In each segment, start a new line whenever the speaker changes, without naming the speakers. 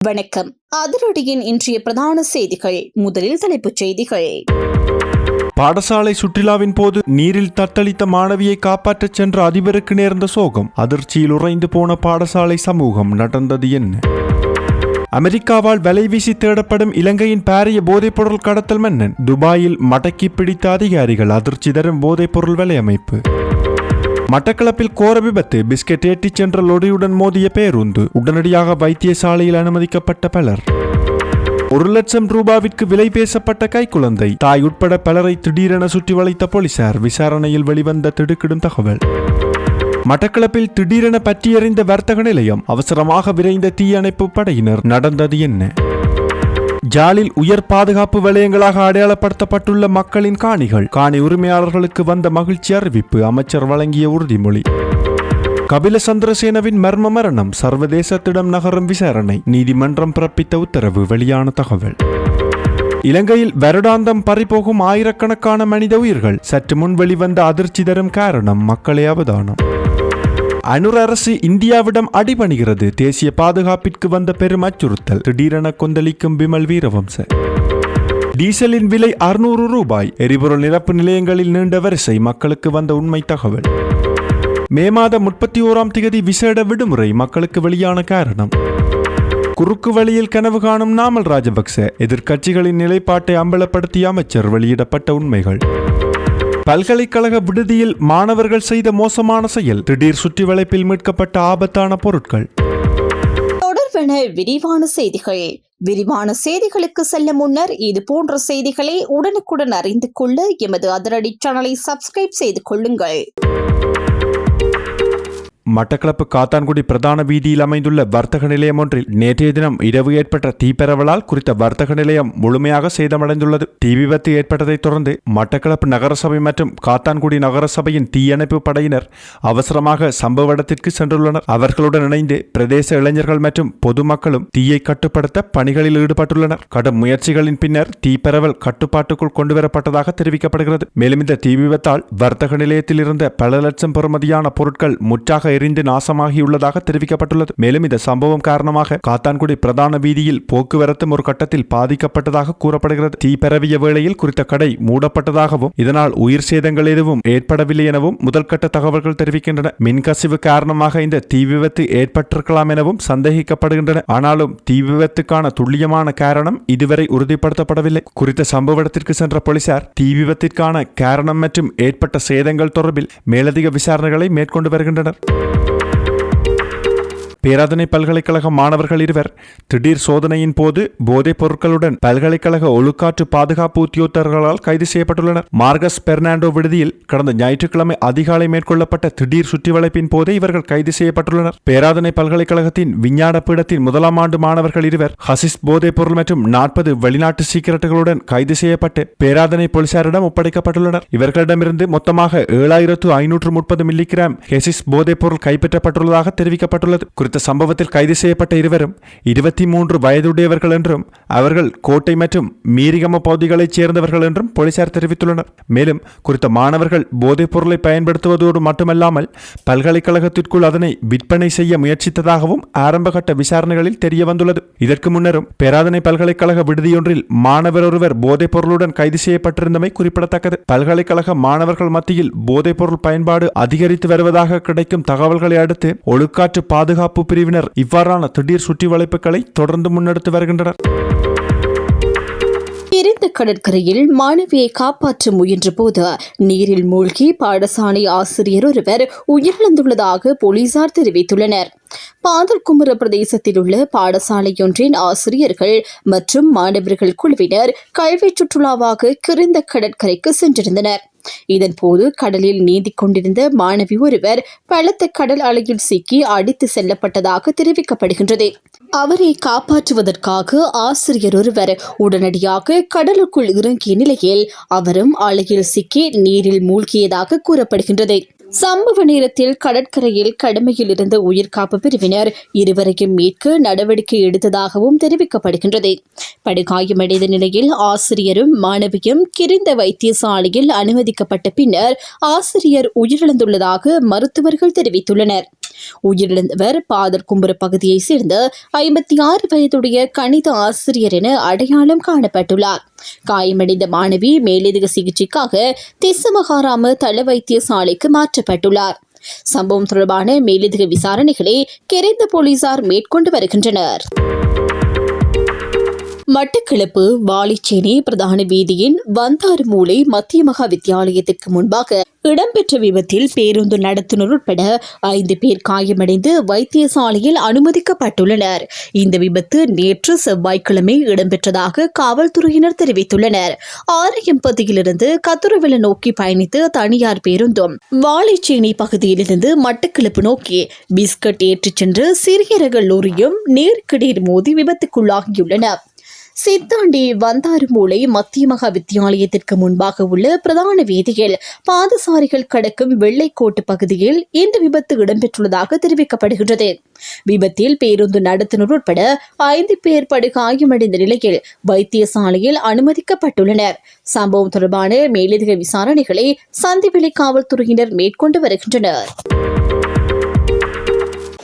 வணக்கம். அதிரடியின் இன்றைய பிரதான செய்திகள். முதலில் தலைப்புச் செய்திகள்.
பாடசாலை சுற்றுலாவின் போது நீரில் தத்தளித்த மாணவியை காப்பாற்றச் சென்ற அதிபருக்கு நேர்ந்த சோகம். அதிர்ச்சியில் உறைந்து போன பாடசாலை சமூகம். நடந்தது என்ன? அமெரிக்காவால் வலைவீசி தேடப்படும் இலங்கையின் பாரிய போதைப்பொருள் கடத்தல் மன்னன். துபாயில் மடக்கி பிடித்த அதிகாரிகள். அதிர்ச்சி தரும் போதைப்பொருள் வலையமைப்பு. மட்டக்களப்பில் கோர விபத்து. பிஸ்கெட் ஏற்றிச் சென்ற லொரியுடன் மோதிய பேருந்து. உடனடியாக வைத்தியசாலையில் அனுமதிக்கப்பட்ட பலர். 1 லட்சம் ரூபாவிற்கு விலை பேசப்பட்ட கைக்குழந்தை. தாய் உட்பட பலரை திடீரென சுற்றி வளைத்த போலீசார். விசாரணையில் வெளிவந்த திடுக்கிடும் தகவல். மட்டக்களப்பில் திடீரென பற்றியறிந்த வர்த்தக நிலையம். அவசரமாக விரைந்த தீயணைப்பு படையினர். நடந்தது என்ன? ஜாலில் உயர் பாதுகாப்பு வலயங்களாக அடையாளப்படுத்தப்பட்டுள்ள மக்களின் காணிகள். காணி உரிமையாளர்களுக்கு வந்த மகிழ்ச்சி அறிவிப்பு. அமைச்சர் வழங்கிய உறுதிமொழி. கபில சந்திரசேனவின் மர்ம மரணம். சர்வதேசத்திடம் நகரும் விசாரணை. நீதிமன்றம் பிறப்பித்த உத்தரவு. வெளியான தகவல். இலங்கையில் வருடாந்தம் பறிபோகும் ஆயிரக்கணக்கான மனித உயிர்கள். சற்று முன் வெளிவந்த அதிர்ச்சி தரும் காரணம். மக்களே அவதானம். அனுர் அரசு இந்தியாவிடம் அடிபணிகிறது. தேசிய பாதுகாப்பிற்கு வந்த பெரும் அச்சுறுத்தல். திடீரென கொந்தளிக்கும் பிமல் வீரவம்ச. டீசலின் விலை 600 ரூபாய். எரிபொருள் நிரப்பு நிலையங்களில் நீண்ட வரிசை. மக்களுக்கு வந்த உண்மை தகவல். மே மாதம் 31ஆம் தேதி விசேட விடுமுறை. மக்களுக்கு வெளியான காரணம். குறுக்கு வழியில் கனவு காணும் நாமல் ராஜபக்ச. எதிர்க்கட்சிகளின் நிலைப்பாட்டை அம்பலப்படுத்திய அமைச்சர். வெளியிடப்பட்ட உண்மைகள். பல்கலைக்கழக விடுதியில் மாணவர்கள் செய்த மோசமான செயல். திடீர் சுற்றி வளைப்பில் மீட்கப்பட்ட ஆபத்தான பொருட்கள்.
தொடர்பான விரிவான செய்திகள். விரிவான செய்திகளுக்கு செல்ல முன்னர் இது போன்ற செய்திகளை உடனுக்குடன் அறிந்து கொள்ள எமது அதிரடி சேனலை சப்ஸ்கிரைப் செய்து கொள்ளுங்கள்.
மட்டக்களப்பு காத்தான்குடி பிரதான வீதியில் அமைந்துள்ள வர்த்தக நிலையம் ஒன்றில் நேற்றைய தினம் இரவு ஏற்பட்ட தீப்பரவலால் குறித்த வர்த்தக நிலையம் முழுமையாக சேதமடைந்துள்ளது. தீ விபத்து ஏற்பட்டதைத் தொடர்ந்து மட்டக்களப்பு நகரசபை மற்றும் காத்தான்குடி நகரசபையின் தீயணைப்பு படையினர் அவசரமாக சம்பவ இடத்திற்கு சென்றுள்ளனர். அவர்களுடன் இணைந்து பிரதேச இளைஞர்கள் மற்றும் பொதுமக்களும் தீயை கட்டுப்படுத்த பணிகளில் ஈடுபட்டுள்ளனர். கடும் முயற்சிகளின் பின்னர் தீப்பரவல் கட்டுப்பாட்டுக்குள் கொண்டுவரப்பட்டதாக தெரிவிக்கப்படுகிறது. மேலும் இந்த தீ விபத்தால் வர்த்தக நிலையத்தில் இருந்த பல லட்சம் பெறுமதியான பொருட்கள் முற்றாக எரிந்து நாசமாகியுள்ளதாக தெரிவிக்கப்பட்டுள்ளது. மேலும் இந்த சம்பவம் காரணமாக காத்தான்குடி பிரதான வீதியில் போக்குவரத்தும் ஒரு கட்டத்தில் பாதிக்கப்பட்டதாக கூறப்படுகிறது. தீ பரவிய வேளையில் குறித்த கடை மூடப்பட்டதாகவும் இதனால் உயிர் சேதங்கள் எதுவும் ஏற்படவில்லை எனவும் முதல்கட்ட தகவல்கள் தெரிவிக்கின்றன. மின்கசிவு காரணமாக இந்த தீ விபத்து ஏற்பட்டிருக்கலாம் எனவும் சந்தேகிக்கப்படுகின்றன. ஆனாலும் தீ விபத்துக்கான துல்லியமான காரணம் இதுவரை உறுதிப்படுத்தப்படவில்லை. குறித்த சம்பவ இடத்திற்கு சென்ற போலீசார் தீ விபத்திற்கான காரணம் மற்றும் ஏற்பட்ட சேதங்கள் தொடர்பில் மேலதிக விசாரணைகளை மேற்கொண்டு வருகின்றனர். பேராதனை பல்கலைக்கழக மாணவர்கள் 2 திடீர் சோதனையின் போது போதைப் பொருட்களுடன் பல்கலைக்கழக ஒழுக்காற்று பாதுகாப்பு உத்தியோகத்தர்களால் கைது செய்யப்பட்டுள்ளனர். மார்கஸ் பெர்னாண்டோ விடுதியில் கடந்த ஞாயிற்றுக்கிழமை அதிகாலை மேற்கொள்ளப்பட்ட திடீர் சுற்றிவளைப்பின் போதே இவர்கள் கைது செய்யப்பட்டுள்ளனர். பேராதனை பல்கலைக்கழகத்தின் விஞ்ஞான பீடத்தின் 1ஆம் ஆண்டு மாணவர்கள் 2 ஹசிஸ் போதைப் பொருள் மற்றும் 40 வெளிநாட்டு சீக்கிரட்டுகளுடன் கைது செய்யப்பட்டு பேராதனை போலீசாரிடம் ஒப்படைக்கப்பட்டுள்ளனர். இவர்களிடமிருந்து மொத்தமாக 7530 மில்லிகிராம் ஹெசிஸ் போதைப் பொருள் கைப்பற்றப்பட்டுள்ளதாக தெரிவிக்கப்பட்டுள்ளது. குறித்த சம்பவத்தில் கைது செய்யப்பட்ட 2 23 வயதுடையவர்கள் என்றும் அவர்கள் கோட்டை மற்றும் மீரிகம பகுதிகளைச் சேர்ந்தவர்கள் என்றும் போலீசார் தெரிவித்துள்ளனர். மேலும் குறித்த மாணவர்கள் போதைப் பொருளை பயன்படுத்துவதோடு மட்டுமல்லாமல் பல்கலைக்கழகத்திற்குள் அதனை விற்பனை செய்ய முயற்சித்ததாகவும் ஆரம்பகட்ட விசாரணைகளில் தெரிய வந்துள்ளது. இதற்கு முன்னரும் பேராதனை பல்கலைக்கழக விடுதியொன்றில் மாணவர் ஒருவர் போதைப் பொருளுடன் கைது செய்யப்பட்டிருந்தமை குறிப்பிடத்தக்கது. பல்கலைக்கழக மாணவர்கள் மத்தியில் போதைப் பொருள் பயன்பாடு அதிகரித்து வருவதாக கிடைக்கும் தகவல்களை அடுத்து ஒழுக்காற்று பாதுகாப்பு பிரிவினர் இவ்வாறான திடீர் சுற்றி வளைப்புகளை தொடர்ந்து முன்னெடுத்து வருகின்றனர்.
எரிந்த கடற்கரையில் மாணவியை காப்பாற்ற முயன்ற போது நீரில் மூழ்கி பாடசாலை ஆசிரியர் ஒருவர் உயிரிழந்துள்ளதாக போலீசார் தெரிவித்துள்ளனர். பாதல்குமர பிரதேசத்தில் உள்ள பாடசாலையொன்றின் ஆசிரியர்கள் மற்றும் மாணவர்கள் குழுவினர் கல்வி சுற்றுலாவாக கிரிந்த கடற்கரைக்கு சென்றிருந்தனர். இதன்போது கடலில் நீந்திக் கொண்டிருந்த மாணவி ஒருவர் பலத்த கடல் அலையில் சிக்கி அடித்து செல்லப்பட்டதாக தெரிவிக்கப்படுகின்றது. அவரை காப்பாற்றுவதற்காக ஆசிரியர் ஒருவர் உடனடியாக கடலுக்குள் இறங்கிய நிலையில் அவரும் அலையில் சிக்கி நீரில் மூழ்கியதாக கூறப்படுகின்றது. சம்பவ நேரத்தில் கடற்கரையில் கடமையில் இருந்த உயிர்காப்பு பிரிவினர் இருவரையும் மீட்க நடவடிக்கை எடுத்ததாகவும் தெரிவிக்கப்படுகின்றது. படுகாயமடைந்த நிலையில் ஆசிரியரும் மாணவியும் கிரிந்த வைத்தியசாலையில் அனுமதிக்கப்பட்ட பின்னர் ஆசிரியர் உயிரிழந்துள்ளதாக மருத்துவர்கள் தெரிவித்துள்ளனர். உயிரிழந்தவர் பாதர்கும்புர பகுதியைச் சேர்ந்த 56 வயதுடைய கணித ஆசிரியர் என அடையாளம் காணப்பட்டுள்ளார். காயமடைந்த மாணவி மேலதிக சிகிச்சைக்காக திஸ்ஸமகாராம தள வைத்தியசாலைக்கு மாற்றப்பட்டுள்ளார். சம்பவம் தொடர்பான மேலதிக விசாரணைகளை கெரிந்த போலீசார் மேற்கொண்டு வருகின்றனர். மட்டக்களப்பு வாலிச்சேனை பிரதான வீதியின் வந்தாறு மூலை மத்திய மகா வித்தியாலயத்திற்கு முன்பாக இடம்பெற்ற விபத்தில் பேருந்து நடத்துனர் உட்பட 5 பேர் காயமடைந்து வைத்தியசாலையில் அனுமதிக்கப்பட்டுள்ளனர். இந்த விபத்து நேற்று செவ்வாய்க்கிழமை இடம்பெற்றதாக காவல்துறையினர் தெரிவித்துள்ளனர். ஆரையம்பதியிலிருந்து கத்துரவில நோக்கி பயணித்து தனியார் பேருந்தும் வாலிச்சேனை பகுதியிலிருந்து மட்டக்களப்பு நோக்கி பிஸ்கட் ஏற்றிச் சென்று சிறிய ரக லோரியும் நேருக்கு நேர் மோதி விபத்துக்குள்ளாகியுள்ளன. சித்தாண்டி வந்தாறு மூலை மத்திய மகா வித்தியாலயத்திற்கு முன்பாக உள்ள பிரதான வீதியில் பாதசாரிகள் கடக்கும் வெள்ளைக்கோட்டு பகுதியில் இந்த விபத்து இடம்பெற்றுள்ளதாக தெரிவிக்கப்படுகின்றது. விபத்தில் பேருந்து நடத்துனர் உட்பட 5 பேர் படுகாயமடைந்த நிலையில் வைத்தியசாலையில் அனுமதிக்கப்பட்டுள்ளனர். சம்பவம் தொடர்பான மேலதிக விசாரணைகளை சந்திவெளி காவல்துறையினர் மேற்கொண்டு வருகின்றனர்.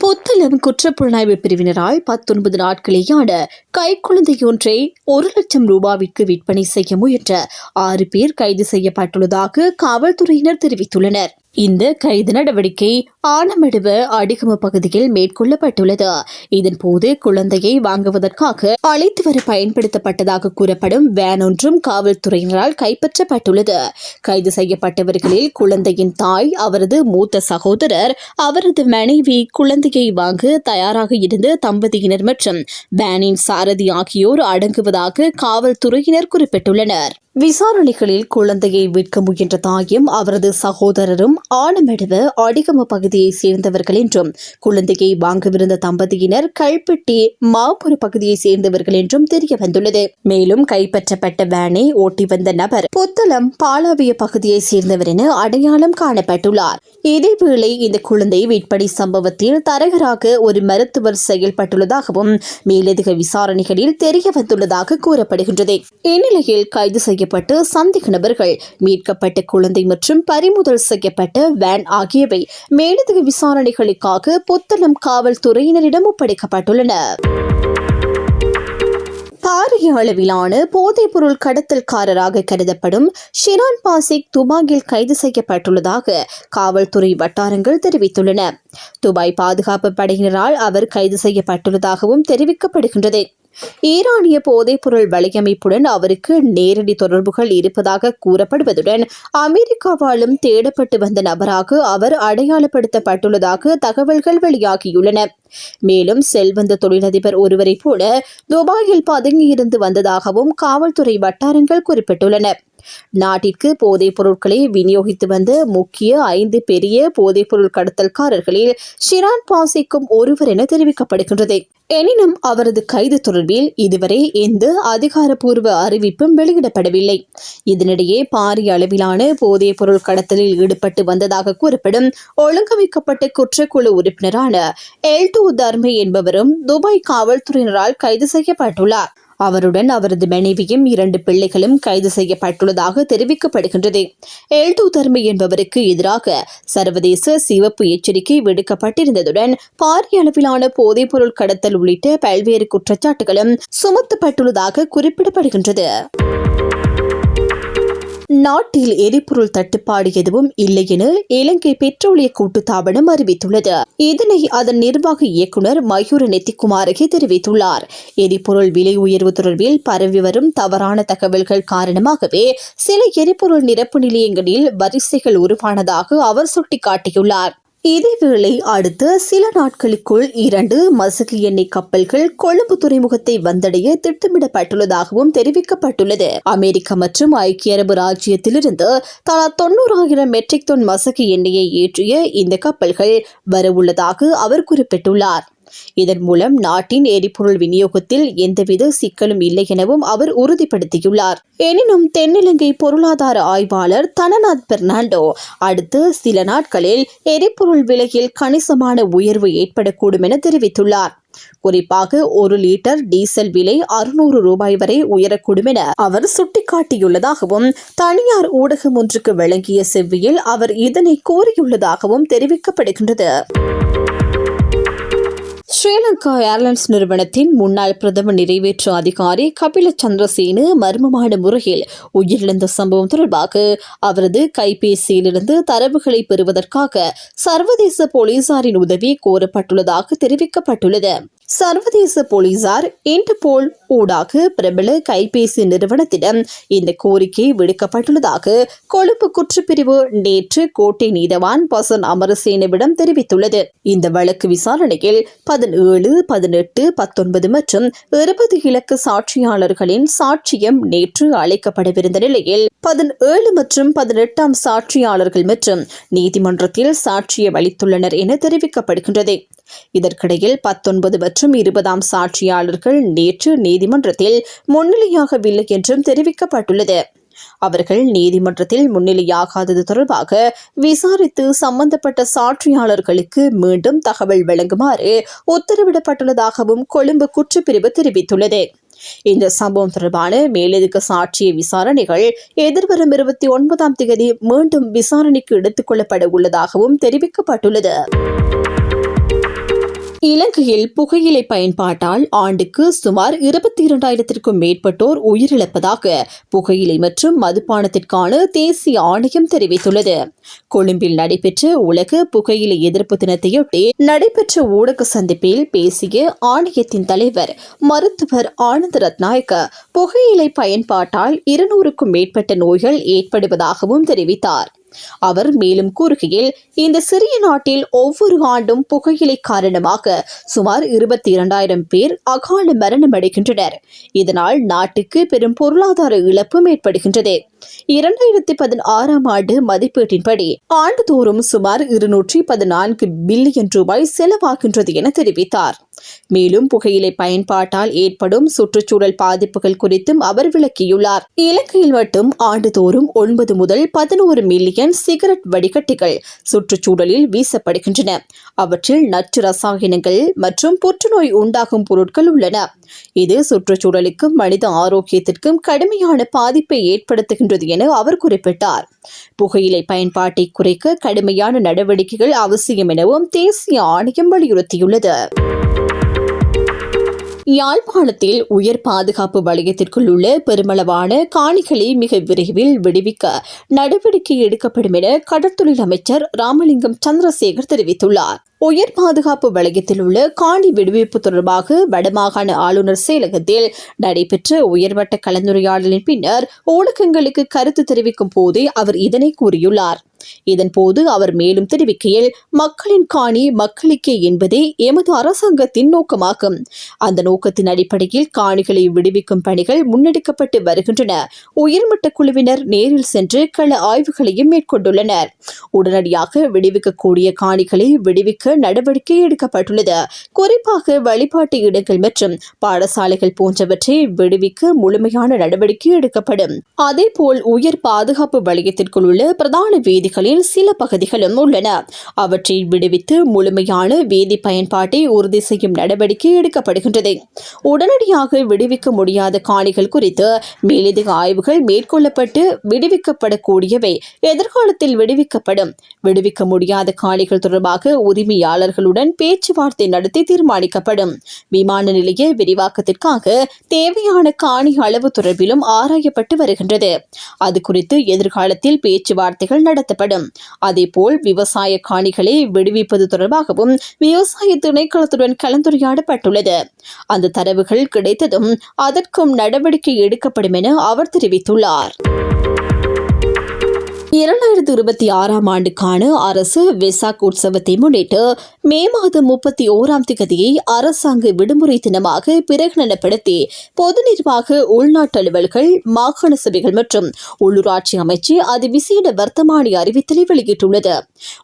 புத்தளம் குற்றப்புலனாய்வு பிரிவினரால் 19 நாட்களேயான கைக்குழந்தையொன்றை 1 லட்சம் ரூபாவிற்கு விற்பனை செய்ய முயன்ற 6 பேர் கைது செய்யப்பட்டுள்ளதாக காவல்துறையினர் தெரிவித்துள்ளனர். இந்த கைது நடவடிக்கை ஆனமடுவ அடிகம பகுதியில் மேற்கொள்ளப்பட்டுள்ளது. இதன்போது குழந்தையை வாங்குவதற்காக அழைத்து வர பயன்படுத்தப்பட்டதாக கூறப்படும் வேன் ஒன்றும் காவல்துறையினரால் கைப்பற்றப்பட்டுள்ளது. கைது செய்யப்பட்டவர்களில் குழந்தையின் தாய், அவரது மூத்த சகோதரர், அவரது மனைவி, குழந்தையை வாங்க தயாராக இருந்த தம்பதியினர் மற்றும் வேனின் சாரதி ஆகியோர் அடங்குவதாக காவல்துறையினர் குறிப்பிட்டுள்ளனர். விசாரணைகளில் குழந்தையை விற்க முயன்ற தாயும் அவரது சகோதரரும் ஆனமடுவ அடிகம பகுதியைச் சேர்ந்தவர்கள் என்றும், குழந்தையை வாங்கவிருந்த தம்பதியினர் கல்பெட்டி மாபுர பகுதியைச் சேர்ந்தவர்கள் என்றும் தெரிய வந்துள்ளது. மேலும் கைப்பற்றப்பட்ட வேனை ஓட்டி வந்த நபர் புத்தளம் பாலாவிய பகுதியைச் சேர்ந்தவர் என அடையாளம் காணப்பட்டுள்ளார். இதேவேளை இந்த குழந்தை விற்பனை சம்பவத்தில் தரகராக ஒரு மருத்துவர் செயல்பட்டுள்ளதாகவும் மேலதிக விசாரணைகளில் தெரிய வந்துள்ளதாக கூறப்படுகின்றது. இந்நிலையில் கைது செய்யப்பட்டு சந்தேக நபர்கள், மீட்கப்பட்ட குழந்தை மற்றும் பறிமுதல் செய்யப்பட்ட வேன் ஆகியவை மேலதிக விசாரணைகளுக்காக புத்தளம் காவல்துறையினரிடம் ஒப்படைக்கப்பட்டுள்ளன. பாரிய அளவிலான போதைப்பொருள் கடத்தல்காரராக கருதப்படும் ஷிரான் பாசிக் துபாயில் கைது செய்யப்பட்டுள்ளதாக காவல்துறை வட்டாரங்கள் தெரிவித்துள்ளன. துபாய் பாதுகாப்பு படையினரால் அவர் கைது செய்யப்பட்டுள்ளதாகவும் தெரிவிக்கப்படுகின்றது. ஈரானிய போதைப்பொருள் வலையமைப்புடன் அவருக்கு நேரடி தொடர்புகள் இருப்பதாக கூறப்படுவதுடன் அமெரிக்காவாலும் தேடப்பட்டு வந்த நபராக அவர் அடையாளப்படுத்தப்பட்டுள்ளதாக தகவல்கள் வெளியாகியுள்ளன. மேலும் செல்வந்த தொழிலதிபர் ஒருவரை போல துபாயில் பதுங்கியிருந்து வந்ததாகவும் காவல்துறை வட்டாரங்கள் குறிப்பிட்டுள்ளன. நாட்டிற்கு போதைப் பொருட்களை விநியோகித்து வந்த முக்கிய 5 பெரிய போதைப்பொருள் கடத்தல்காரர்களில் ஷிரான் பாசிக்கும் ஒருவர் என தெரிவிக்கப்படுகின்றது. எனினும் அவரது கைது தொடர்பில் இதுவரை எந்த அதிகாரப்பூர்வ அறிவிப்பும் வெளியிடப்படவில்லை. இதனிடையே பாரிய அளவிலான போதைப் பொருள் கடத்தலில் ஈடுபட்டு வந்ததாக கூறப்படும் ஒழுங்கமைக்கப்பட்ட குற்றக்குழு உறுப்பினரான எல்டோ தர்மே என்பவரும் துபாய் காவல்துறையினரால் கைது செய்யப்பட்டுள்ளார். அவருடன் அவரது மனைவியும் 2 பிள்ளைகளும் கைது செய்யப்பட்டுள்ளதாக தெரிவிக்கப்படுகின்றது. எல்டோ தர்மே என்பவருக்கு எதிராக சர்வதேச சிவப்பு எச்சரிக்கை விடுக்கப்பட்டிருந்ததுடன் பாரிய அளவிலான போதைப்பொருள் கடத்தல் உள்ளிட்ட பல்வேறு குற்றச்சாட்டுகளும் சுமத்தப்பட்டுள்ளதாக குறிப்பிடப்படுகின்றது. நாட்டில் எரிபொருள் தட்டுப்பாடு எதுவும் இல்லை என இலங்கை பெட்ரோலிய கூட்டுத்தாபனம் அறிவித்துள்ளது. இதனை அதன் நிர்வாக இயக்குநர் மயூர நெத்திக்குமாரகே தெரிவித்துள்ளார். எரிபொருள் விலை உயர்வு தொடர்பில் பரவி வரும் தவறான தகவல்கள் காரணமாகவே சில எரிபொருள் நிரப்பு நிலையங்களில் வரிசைகள் உருவானதாக அவர் சுட்டிக்காட்டியுள்ளார். இதேவேளை அடுத்த சில நாட்களுக்குள் 2 மசகு எண்ணெய் கப்பல்கள் கொழும்பு துறைமுகத்தை வந்தடைய திட்டமிடப்பட்டுள்ளதாகவும் தெரிவிக்கப்பட்டுள்ளது. அமெரிக்கா மற்றும் ஐக்கிய அரபு ராஜ்யத்திலிருந்து தலா 90,000 மெட்ரிக் டன் மசகு எண்ணெயை ஏற்றிய இந்த கப்பல்கள் வரவுள்ளதாக அவர் குறிப்பிட்டுள்ளார். இதன் மூலம் நாட்டின் எரிபொருள் விநியோகத்தில் எந்தவித சிக்கலும் இல்லை எனவும் அவர் உறுதிப்படுத்தியுள்ளார். எனினும் தென்னிலங்கை பொருளாதார ஆய்வாளர் தனநாத் பெர்னாண்டோ அடுத்த சில நாட்களில் எரிபொருள் விலையில் கணிசமான உயர்வு ஏற்படக்கூடும் என தெரிவித்துள்ளார். குறிப்பாக 1 லிட்டர் டீசல் விலை 600 ரூபாய் வரை உயரக்கூடும் என அவர் சுட்டிக்காட்டியுள்ளதாகவும் தனியார் ஊடகம் ஒன்றுக்கு வழங்கிய செவ்வியில் அவர் இதனை கூறியுள்ளதாகவும் தெரிவிக்கப்படுகின்றது. ஸ்ரீலங்கா ஏர்லைன்ஸ் நிறுவனத்தின் முன்னாள் பிரதம நிறைவேற்று அதிகாரி கபில சந்திரசேன மர்மமான முறையில் உயிரிழந்த சம்பவம் தொடர்பாக அவரது கைபேசியிலிருந்து தரவுகளை பெறுவதற்காக சர்வதேச போலீசாரின் உதவி கோரப்பட்டுள்ளதாக தெரிவிக்கப்பட்டுள்ளது. சர்வதேச போலீசார் இன்டர்போல் ஊடாக பிரபல கைபேசி நிறுவனத்திடம் இந்த கோரிக்கை விடுக்கப்பட்டுள்ளதாக கொழும்பு குற்றப்பிரிவு நேற்று கோட்டை நீதவான் பசன் அமரசேனவிடம் தெரிவித்துள்ளது. இந்த வழக்கு விசாரணையில் 17, 18, 19 மற்றும் 20 இலக்க சாட்சியாளர்களின் சாட்சியம் நேற்று அழைக்கப்படவிருந்த நிலையில் 17 மற்றும் 18ஆம் சாட்சியாளர்கள் மற்றும் நீதிமன்றத்தில் சாட்சியம் அளித்துள்ளனர் என தெரிவிக்கப்படுகின்றது. இதற்கிடையில் 19 மற்றும் 20ஆம் சாட்சியாளர்கள் நேற்று நீதிமன்றத்தில் முன்னிலையாகவில்லை என்றும் தெரிவிக்கப்பட்டுள்ளது. அவர்கள் நீதிமன்றத்தில் முன்னிலையாகாதது தொடர்பாக விசாரித்து சம்பந்தப்பட்ட சாட்சியாளர்களுக்கு மீண்டும் தகவல் வழங்குமாறு உத்தரவிடப்பட்டுள்ளதாகவும் கொழும்பு குற்றப்பிரிவு தெரிவித்துள்ளது. இந்த சம்பவம் தொடர்பான மேலதிக சாட்சிய விசாரணைகள் எதிர்வரும் 29ஆம் தேதி மீண்டும் விசாரணைக்கு எடுத்துக் கொள்ளப்பட உள்ளதாகவும் தெரிவிக்கப்பட்டுள்ளது. இலங்கையில் புகையிலை பயன்பாட்டால் ஆண்டுக்கு சுமார் 22,000க்கும் மேற்பட்டோர் உயிரிழப்பதாக புகையிலை மற்றும் மதுபானத்திற்கான தேசிய ஆணையம் தெரிவித்துள்ளது. கொழும்பில் நடைபெற்ற உலக புகையிலை எதிர்ப்பு தினத்தையொட்டி நடைபெற்ற ஊடக சந்திப்பில் பேசிய ஆணையத்தின் தலைவர் மருத்துவர் ஆனந்த ரத்நாயக்க புகையிலை பயன்பாட்டால் 200க்கும் மேற்பட்ட நோய்கள் ஏற்படுவதாகவும் தெரிவித்தார். அவர் மேலும் கூறுகையில், இந்த சிறிய நாட்டில் ஒவ்வொரு ஆண்டும் புகையிலை காரணமாக சுமார் 22,000 பேர் அகால மரணம் அடைகின்றனர். இதனால் நாட்டுக்கு பெரும் பொருளாதார இழப்பும் ஏற்படுகின்றது. 2016ஆம் ஆண்டு மதிப்பீட்டின்படி ஆண்டுதோறும் சுமார் 214 பில்லியன் ரூபாய் செலவாகின்றது என தெரிவித்தார். மேலும் புகையிலை பயன்பாட்டால் ஏற்படும் சுற்றுச்சூழல் பாதிப்புகள் குறித்தும் அவர் விளக்கியுள்ளார். இலங்கையில் மட்டும் ஆண்டுதோறும் 9 முதல் 11 மில்லியன் சிகரெட் வடிகட்டிகள் சுற்றுச்சூழலில் வீசப்படுகின்றன. அவற்றில் நச்சு ரசாயனங்கள் மற்றும் புற்றுநோய் உண்டாகும் பொருட்கள் உள்ளன. இது சுற்றுச்சூழலுக்கும் மனித ஆரோக்கியத்திற்கும் கடுமையான பாதிப்பை ஏற்படுத்துகின்றது என அவர் குறிப்பிட்டார். புகையிலை பயன்பாட்டை குறைக்க கடுமையான நடவடிக்கைகள் அவசியம் எனவும் தேசிய ஆணையம் வலியுறுத்தியுள்ளது. யாழ்ப்பாணத்தில் உயர் பாதுகாப்பு வலயத்திற்குள் உள்ள பெருமளவான காணிகளை மிக விரைவில் விடுவிக்க நடவடிக்கை எடுக்கப்படும் என கடற்தொழில் அமைச்சர் ராமலிங்கம் சந்திரசேகர் தெரிவித்துள்ளார். உயர் பாதுகாப்பு வலயத்தில் உள்ள காணி விடுவிப்பு தொடர்பாக வடமாகாண ஆளுநர் செயலகத்தில் நடைபெற்ற உயர்மட்ட கலந்துரையாடலின் பின்னர் ஊடகங்களுக்கு கருத்து தெரிவிக்கும் போதே அவர் இதனை கூறியுள்ளார். இதன்போது அவர் மேலும் தெரிவிக்கையில், மக்களின் காணி மக்களுக்கே என்பதே எமது அரசாங்கத்தின் நோக்கமாகும். அந்த நோக்கத்தின் அடிப்படையில் காணிகளை விடுவிக்கும் பணிகள் முன்னெடுக்கப்பட்டு வருகின்றன. உயர்மட்ட குழுவினர் நேரில் சென்று கள ஆய்வுகளையும் மேற்கொண்டுள்ளனர். உடனடியாக விடுவிக்கக்கூடிய காணிகளை விடுவிக்க நடவடிக்கை எடுக்கப்பட்டுள்ளது. குறிப்பாக வழிபாட்டு இடங்கள் மற்றும் பாடசாலைகள் போன்றவற்றை விடுவிக்க முழுமையான நடவடிக்கை எடுக்கப்படும். அதேபோல் உயர் பாதுகாப்பு வலயத்திற்குள் உள்ள பிரதான வீதிகளில் சில பகுதிகளும் உள்ளன. அவற்றை விடுவித்து முழுமையான வீதி பயன்பாட்டை உறுதி செய்யும் நடவடிக்கை எடுக்கப்படுகின்றது. உடனடியாக விடுவிக்க முடியாத காணிகள் குறித்து மேலதிக ஆய்வுகள் மேற்கொள்ளப்பட்டு விடுவிக்கப்படக்கூடியவை எதிர்காலத்தில் விடுவிக்கப்படும். விடுவிக்க முடியாத காணிகள் தொடர்பாக உரிமையாளர்களுடன் பேச்சுவார்த்தை நடத்தி தீர்மானிக்கப்படும். விமான நிலைய விரிவாக்கத்திற்காக தேவையான காணி அளவு தொடர்பிலும் ஆராயப்பட்டு வருகின்றது. அது குறித்து எதிர்காலத்தில் பேச்சுவார்த்தைகள் நடத்தப்படும். அதேபோல் விவசாய காணிகளை விடுவிப்பது தொடர்பாகவும் விவசாய திணைக்களத்துடன் கலந்துரையாடப்பட்டுள்ளது. அந்த தரவுகள் கிடைத்ததும் அதற்கும் நடவடிக்கை எடுக்கப்படும் என அவர் தெரிவித்துள்ளார். 2026 ஆண்டுக்கான அரசு வெசாக் உற்சவத்தை முன்னிட்டு மே மாதம் 31ஆம் தேதியை அரசாங்க விடுமுறை தினமாக பிரகடனப்படுத்தி பொது நிர்வாக உள்நாட்டு அலுவல்கள் மாகாண சபைகள் மற்றும் உள்ளூராட்சி அமைச்சு அதிவிசேட வர்த்தமானி அறிவித்தலை வெளியிட்டுள்ளது.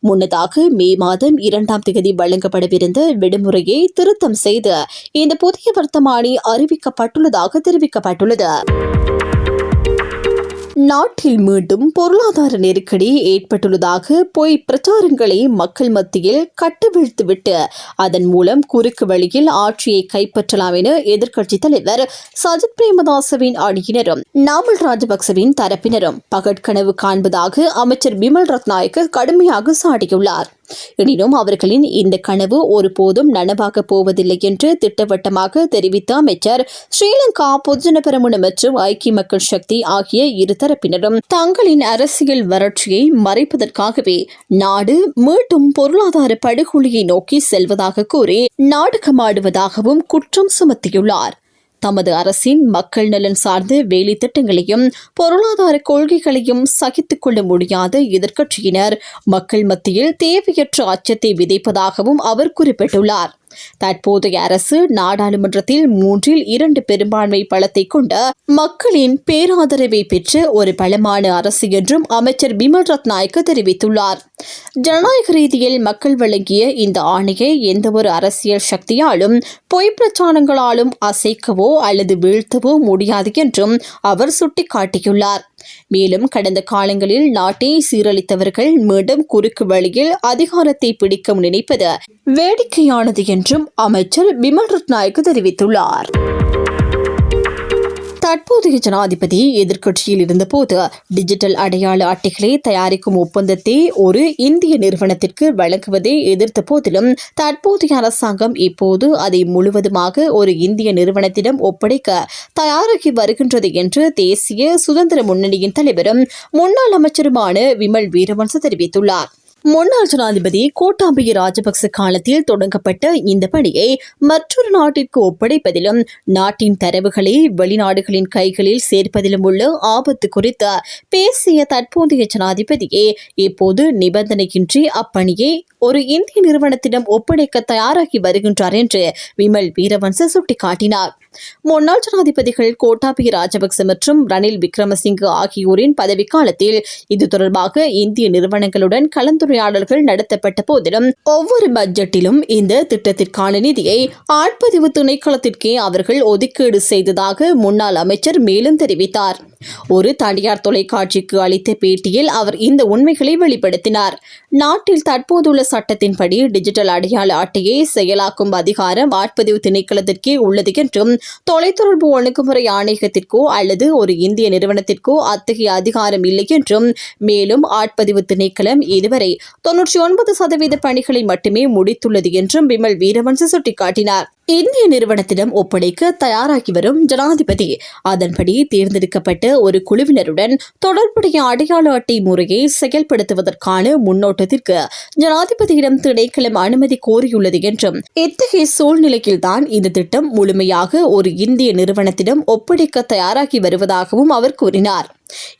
முன்னதாக மே மாதம் 2ஆம் தேதி வழங்கப்படவிருந்த விடுமுறையை திருத்தம் செய்து இந்த புதிய வர்த்தமானி அறிவிக்கப்பட்டுள்ளதாக தெரிவிக்கப்பட்டுள்ளது. நாட்டில் மீண்டும் பொருளாதார நெருக்கடி ஏற்பட்டுள்ளதாக பொய் பிரச்சாரங்களை மக்கள் மத்தியில் கட்டவிழ்த்துவிட்டு அதன் மூலம் குறுக்கு வழியில் ஆட்சியை கைப்பற்றலாம் என எதிர்க்கட்சித் தலைவர் சஜித் பிரேமதாசவின் அணியினரும் நாமல் ராஜபக்சவின் தரப்பினரும் பகற்கனவு காண்பதாக அமைச்சர் பிமல் ரத்நாயக்க கடுமையாக சாடியுள்ளார். எனினும் அவர்களின் இந்த கனவு ஒருபோதும் நனவாக போவதில்லை என்று திட்டவட்டமாக தெரிவித்த அமைச்சர் ஸ்ரீலங்கா பொதுஜன பெரமுன மற்றும் ஐக்கிய மக்கள் சக்தி ஆகிய இரு தரப்பினரும் தங்களின் அரசியல் வறட்சியை மறைப்பதற்காகவே நாடு மீண்டும் பொருளாதார படுகொலியை நோக்கி செல்வதாக கூறி நாடகமாடுவதாகவும் குற்றம் சுமத்தியுள்ளார். தமது அரசின் மக்கள் நலன் சார்ந்த வேலை திட்டங்களையும் பொருளாதார கொள்கைகளையும் சகித்துக் கொள்ள முடியாத எதிர்க்கட்சியினர் மக்கள் மத்தியில் தேவையற்ற அச்சத்தை விதைப்பதாகவும் அவர் குறிப்பிட்டுள்ளார். தற்போதைய அரசு நாடாளுமன்றத்தில் 3/2 பெரும்பான்மை பலத்தை கொண்ட மக்களின் பேராதரவை பெற்ற ஒரு பலமான அரசு என்றும் அமைச்சர் பிமல் ரத்நாயக்க தெரிவித்துள்ளார். ஜனநாயக ரீதியில் மக்கள் வழங்கிய இந்த ஆணையை எந்தவொரு அரசியல் சக்தியாலும் பொய் பிரச்சாரங்களாலும் அசைக்கவோ அல்லது வீழ்த்தவோ முடியாது என்றும் அவர் சுட்டிக்காட்டியுள்ளார். மேலும் கடந்த காலங்களில் நாட்டை சீரழித்தவர்கள் மீண்டும் குறுக்கு வழியில் அதிகாரத்தை பிடிக்க நினைப்பது வேடிக்கையானது என்றும் அமைச்சர் பிமல் ரத்நாயக்க தெரிவித்துள்ளார். தற்போதைய ஜனாதிபதி எதிர்க்கட்சியில் இருந்தபோது டிஜிட்டல் அடையாள அட்டைகளை தயாரிக்கும் ஒப்பந்தத்தை ஒரு இந்திய நிறுவனத்திற்கு வழங்குவதை எதிர்த்த போதிலும் தற்போதைய அரசாங்கம் இப்போது அதை முழுவதுமாக ஒரு இந்திய நிறுவனத்திடம் ஒப்படைக்க தயாராகி வருகின்றது என்று தேசிய சுதந்திர முன்னணியின் தலைவரும் முன்னாள் அமைச்சருமான விமல் வீரவன்ச தெரிவித்துள்ளார். முன்னாள் ஜனாதிபதி கோட்டாபய ராஜபக்ச காலத்தில் தொடங்கப்பட்ட இந்த பணியை மற்றொரு நாட்டிற்கு ஒப்படைப்பதிலும் நாட்டின் தரவுகளை வெளிநாடுகளின் கைகளில் சேர்ப்பதிலும் உள்ள ஆபத்து குறித்து பேசிய தற்போதைய ஜனாதிபதியே இப்போது நிபந்தனையின்றி அப்பணியை ஒரு இந்திய நிறுவனத்திடம் ஒப்படைக்க தயாராகி வருகின்றார் என்று விமல் வீரவன்ச சுட்டிக்காட்டினார். முன்னாள் ஜனாதிபதிகள் கோட்டாபய ராஜபக்ச மற்றும் ரணில் விக்ரமசிங்கே ஆகியோரின் பதவிக்காலத்தில் இது தொடர்பாக இந்திய நிறுவனங்களுடன் கலந்துரையாடல்கள் நடத்தப்பட்ட போதிலும் ஒவ்வொரு பட்ஜெட்டிலும் இந்த திட்டத்திற்கான நிதியை ஆட்பதிவு திணைக்களத்திற்கே அவர்கள் ஒதுக்கீடு செய்ததாக முன்னாள் அமைச்சர் மேலும் தெரிவித்தார். ஒரு தனியார் தொலைக்காட்சிக்கு அளித்த பேட்டியில் அவர் இந்த உண்மைகளை வெளிப்படுத்தினார். நாட்டில் தற்போதுள்ள சட்டத்தின்படி டிஜிட்டல் அடையாள அட்டையை செயலாக்கும் அதிகாரம் ஆட்பதிவு திணைக்களத்திற்கே உள்ளது என்றும் தொலைத்தொடர்பு ஒழுங்குமுறை ஆணையகத்திற்கோ அல்லது ஒரு இந்திய நிறுவனத்திற்கோ அத்தகைய அதிகாரம் இல்லை என்றும் மேலும் ஆட்பதிவு திணைக்களம் இதுவரை 99% பணிகளை மட்டுமே முடித்துள்ளது என்றும் விமல் வீரவன்ச சுட்டிக்காட்டினார். இந்திய நிறுவனத்திடம் ஒப்படைக்க தயாராகி வரும் ஜனாதிபதி அதன்படி தேர்ந்தெடுக்கப்பட்ட ஒரு குழுவினருடன் தொடர்புடைய அடையாள அட்டை முறையை செயல்படுத்துவதற்கான முன்னோட்டத்திற்கு ஜனாதிபதியிடம் திணைக்களம் அனுமதி கோரியுள்ளது என்றும் இத்தகைய சூழ்நிலையில்தான் இந்த திட்டம் முழுமையாக ஒரு இந்திய நிறுவனத்திடம் ஒப்படைக்க தயாராகி வருவதாகவும் அவர் கூறினார்.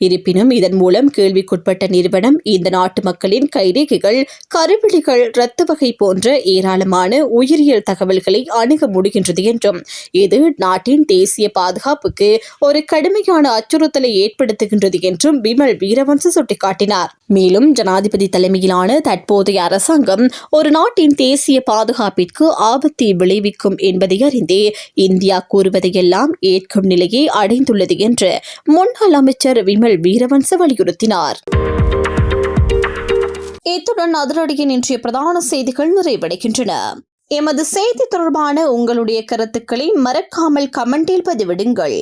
இருப்பினும் இதன் மூலம் கேள்விக்குட்பட்ட நிறுவனம் இந்த நாட்டு மக்களின் கைரேகைகள், கருவிழிகள், இரத்த வகை போன்ற ஏராளமான உயிரியல் தகவல்களை அணுக முடிகின்றது என்றும் இது நாட்டின் தேசிய பாதுகாப்புக்கு ஒரு கடுமையான அச்சுறுத்தலை ஏற்படுத்துகின்றது என்றும் விமல் வீரவன்ச சுட்டிக்காட்டினார். மேலும் ஜனாதிபதி தலைமையிலான தற்போதைய அரசாங்கம் ஒரு நாட்டின் தேசிய பாதுகாப்பிற்கு ஆபத்தை விளைவிக்கும் என்பதை அறிந்தே இந்தியா கூறுவதையெல்லாம் ஏற்கும் நிலையை அடைந்துள்ளது என்று முன்னாள் அமைச்சர் விமல் வீரவன்ச வலியுறுத்தினார். இத்துடன் அதிரடியின் இன்றைய பிரதான செய்திகள் நிறைவடைகின்றன. எமது செய்தி தொடர்பான உங்களுடைய கருத்துக்களை மறக்காமல் கமெண்டில் பதிவிடுங்கள்.